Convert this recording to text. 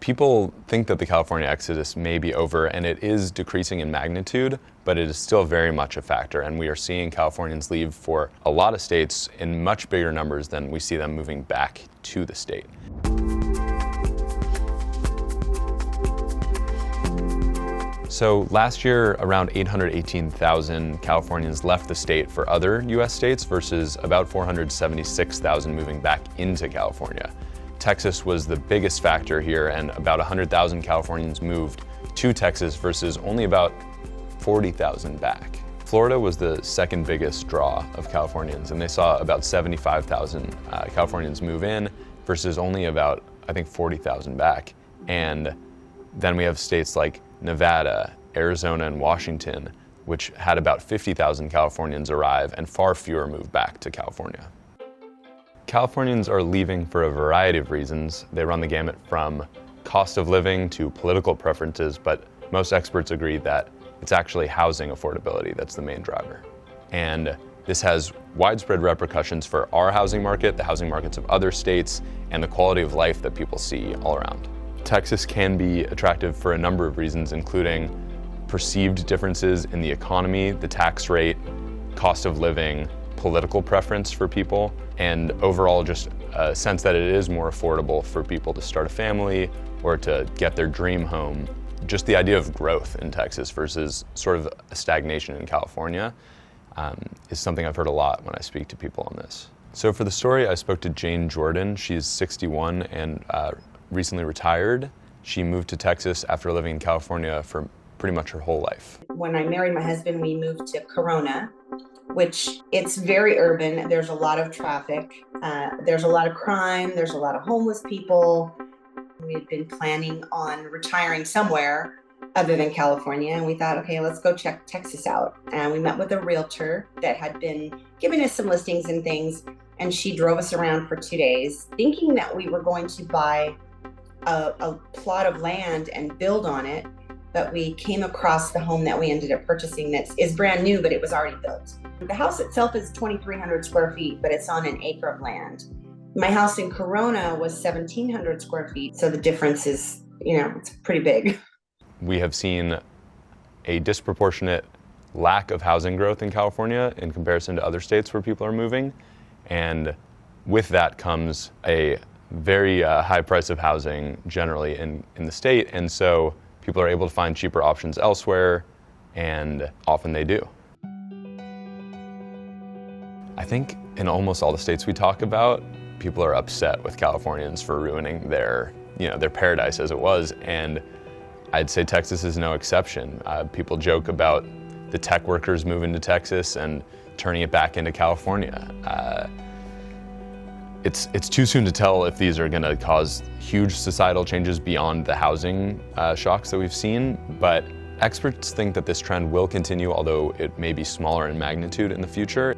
People think that the California exodus may be over, and it is decreasing in magnitude, but it is still very much a factor, and we are seeing Californians leave for a lot of states in much bigger numbers than we see them moving back to the state. So last year, around 818,000 Californians left the state for other US states versus about 476,000 moving back into California. Texas was the biggest factor here, and about 100,000 Californians moved to Texas versus only about 40,000 back. Florida was the second biggest draw of Californians, and they saw about 75,000 Californians move in versus only about, I think, 40,000 back. And then we have states like Nevada, Arizona, and Washington, which had about 50,000 Californians arrive and far fewer move back to California. Californians are leaving for a variety of reasons. They run the gamut from cost of living to political preferences, but most experts agree that it's actually housing affordability that's the main driver. And this has widespread repercussions for our housing market, the housing markets of other states, and the quality of life that people see all around. Texas can be attractive for a number of reasons, including perceived differences in the economy, the tax rate, cost of living, political preference for people, and overall just a sense that it is more affordable for people to start a family or to get their dream home. Just the idea of growth in Texas versus sort of a stagnation in California is something I've heard a lot when I speak to people on this. So for the story, I spoke to Jane Jordan. She's 61 and recently retired. She moved to Texas after living in California for pretty much her whole life. When I married my husband, we moved to Corona, which it's very urban. There's a lot of traffic. There's a lot of crime. There's a lot of homeless people. We had been planning on retiring somewhere other than California, and we thought, okay, let's go check Texas out. And we met with a realtor that had been giving us some listings and things, and she drove us around for 2 days, thinking that we were going to buy a plot of land and build on it. But we came across the home that we ended up purchasing that is brand new, but it was already built. The house itself is 2,300 square feet, but it's on an acre of land. My house in Corona was 1,700 square feet, so the difference is, it's pretty big. We have seen a disproportionate lack of housing growth in California in comparison to other states where people are moving, and with that comes a very high price of housing generally in the state, and so people are able to find cheaper options elsewhere, and often they do. I think in almost all the states we talk about, people are upset with Californians for ruining their paradise as it was, and I'd say Texas is no exception. People joke about the tech workers moving to Texas and turning it back into California. It's too soon to tell if these are going to cause huge societal changes beyond the housing shocks that we've seen, but experts think that this trend will continue, although it may be smaller in magnitude in the future.